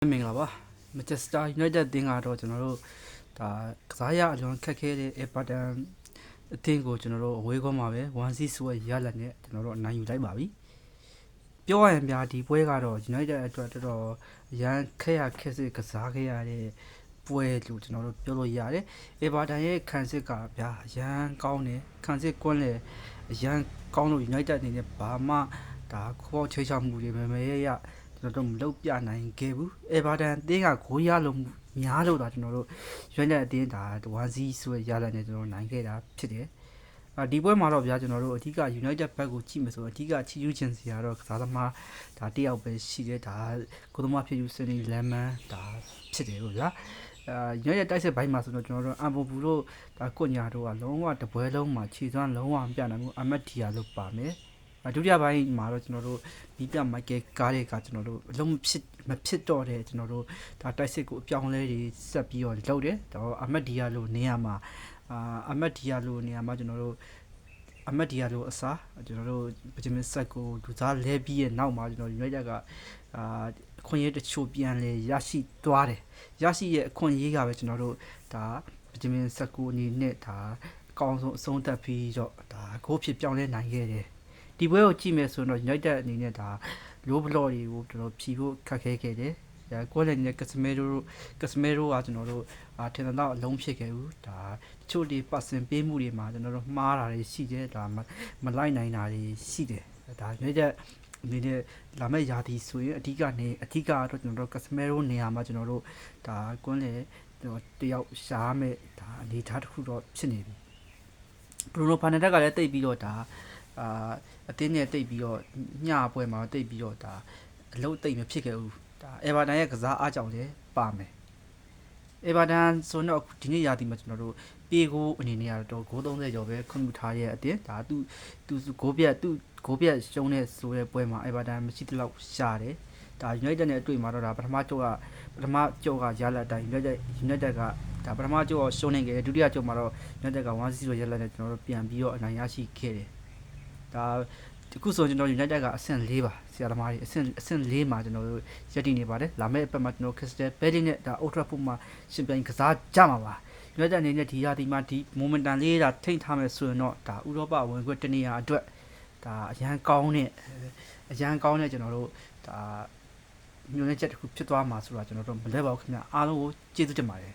မင်္ဂလာပါ Manchester United အသင်းကတော့ကျွန်တော်တို့ဒါကစားရအလွန်ခက်ခဲတဲ့ Everton အသင်းကိုကျွန်တော်တို့အဝေးကွန်းမှာပဲ1-0ဆိုရလဒ်နဲ့ကျွန်တော်တို့အနိုင်ယူလိုက်ပါပြီပြောရရင်ဗျာဒီပွဲကတော့ United အတွက်တော်တော်ရန်ခက်ရခက်စစ်ကစားခဲ့ရတဲ့ပွဲလို့ကျွန်တော်တို့ပြောလို့ရတယ် Everton ရဲ့ခံစစ်ကဗျာရန်ကောင်းတယ်ခံစစ်ကွန်းလေရန်ကောင်းလို့ United အနေနဲ့ဘာမှဒါခေါ်ချိတ်ချမှုတွေမဲရကျွန်တော်တို့မလုပ်ပြနိုင်ခဲ့ဘူးEverton အသင်းကဂိုးရလို့များလို့ဒါကျွန်တော်တို့ရွေးတဲ့အသင်းဒါ1-0ဆိုရလဒ်နဲ့ကျွန်တော်နိုင်ခဲ့တာဖြစ်တယ်ဒီပွဲမှာတော့ဗျာကျွန်တော်တို့အဓိက United ဘက်ကိုကြည့်မယ်ဆိုတော့အဓိကချီးကျူးခြင်းစီကတော့ကစားသမားဒါတယောက်ပဲရှိတယ်ဒါကိုသမားဖြစ်ယူစနေလမ်မန်ဒါဖြစ်တယ်လို့ဗျာUnited တိုက်စစ်ဘိုင်းမှာဆိုတော့ကျွန်တော်တို့အမ်ဘူဘူးတို့ဒါကွညာတို့ကလုံးဝတပွဲလုံးမှာခြေစွမ်းလုံးဝမပြနိုင်ဘူးအမတ်ဒီယာလို့ပါမယ်ဒုတိယပိုင်းမှာတော့ကျွန်တော်တို့ဒီပြမိုက်ကယ်ကားတွေကကျွန်တော်တို့အလုံးမဖြစ်တော့တဲ့ကျွန်တော်တို့ဒါတိုက်စစ်ကိုအပြောင်းလဲတွေဆက်ပြီးတော့လုပ်တယ်ဒါအမတ်ဒီယာလို့နေရာမှာအမတ်ဒီယာလို့နေရာမှာကျွန်တော်တို့အမတ်ဒီယာလို့အစားကျွန်တော်တို့ဗဂျမင်ဆက်ကိုလူစားလဲပြီးရဲ့နောက်မှာကျွန်တော် United ကအခွင့်အရေးတချို့ပြန်လဲရရှိသွားတယ်ရရှိရဲ့အခွင့်အရေးကပဲကျွန်တော်တို့ဒါဗဂျမင်ဆက်ကိုအနေနဲ့ဒါအကောင်းဆုံးအဆုံးသတ်ပြီးတော့ဒါဂိုးဖြစ်ပြောင်းလဲနိုင်ခဲ့တယ်ဒီပွဲကိုကြည့်မယ်ဆိုတော့ United အနေနဲ့ဒါ low block တွေကိုကျွန်တော်ဖြီးဖို့ခက်ခဲခဲ့တယ်။ကိုယ်လည်းကစမဲရိုကကျွန်တော်တို့ထင်တော့အလုံးဖြစ်ခဲ့ဘူး။ဒါတချို့ဒီပတ်စင်ပေးမှုတွေမှာကျွန်တော်တို့မှားတာတွေရှိတယ်ဒါမလိုက်နိုင်တာတွေရှိတယ်။ဒါ United အနေနဲ့လာမဲ့ယာတီဆိုရင်အဓိကတော့ကျွန်တော်တို့ကစမဲရိုနေရာမှာကျွန်တော်တို့ဒါကိုယ်လည်းတယောက်ရှားမဲ့ဒါအနေထားတစ်ခုတော့ဖြစ်နေပြီ။ Bruno Fernandes ကလည်းတိတ်ပြီးတော့ဒါအတင်းနဲ့တိတ်ပြီးတော့ညပွဲမှာတိတ်ပြီးတော့ဒါအလုံးတိတ်မဖြစ်ခဲ့ဘူးဒါ Everton ရဲ့ကစားအားကြောင့်လည်းပါမယ် Everton ဆိုတော့ဒီနေ့ရာသီမှာကျွန်တော်တို့ပြေကိုအနေနဲ့ကတော့ဂိုး30ကျော်ပဲခွင့်ပြုထားရဲ့အတင်းဒါသူဂိုးပြတ်ရှုံးတဲ့ဆိုတဲ့ပွဲမှာ Everton မရှိသလောက်ရှာတယ်ဒါ United နဲ့အတွေ့မှာတော့ဒါပထမကြောကရလာတိုင်း United ကဒါပထမကြောကရှုံးနေခဲ့တယ်ဒုတိယကြောမှာတော့ United က1-0ရလာတဲ့ကျွန်တော်တို့ပြန်ပြီးတော့အနိုင်ရရှိခဲ့တယ်ဒါအခုဆိုကျွန်တော် United ကအဆင့်4ပါဆရာသမားတွေအဆင့်4မှာကျွန်တော်တို့ရပ်တည်နေပါတယ်လာမယ့်အပတ်မှာကျွန်တော် Crystal Palace နဲ့ဒါ Old Trafford မှာရှင်ပြိုင်ကစားကြမှာပါ United အနေနဲ့ဒီရာသီမှာဒီ momentum လေးဒါထိန်းထားမယ်ဆိုရင်တော့ဒါဥရောပဝင်ခွင့်တနေရာအတွက်ဒါအရန်ကောင်းတဲ့ကျွန်တော်တို့ဒါမျိုးနဲ့ချက်တစ်ခုဖြစ်သွားမှာဆိုတာကျွန်တော်တို့မလဲပါဘူးခင်ဗျအားလုံးကိုကျေးဇူးတင်ပါတယ်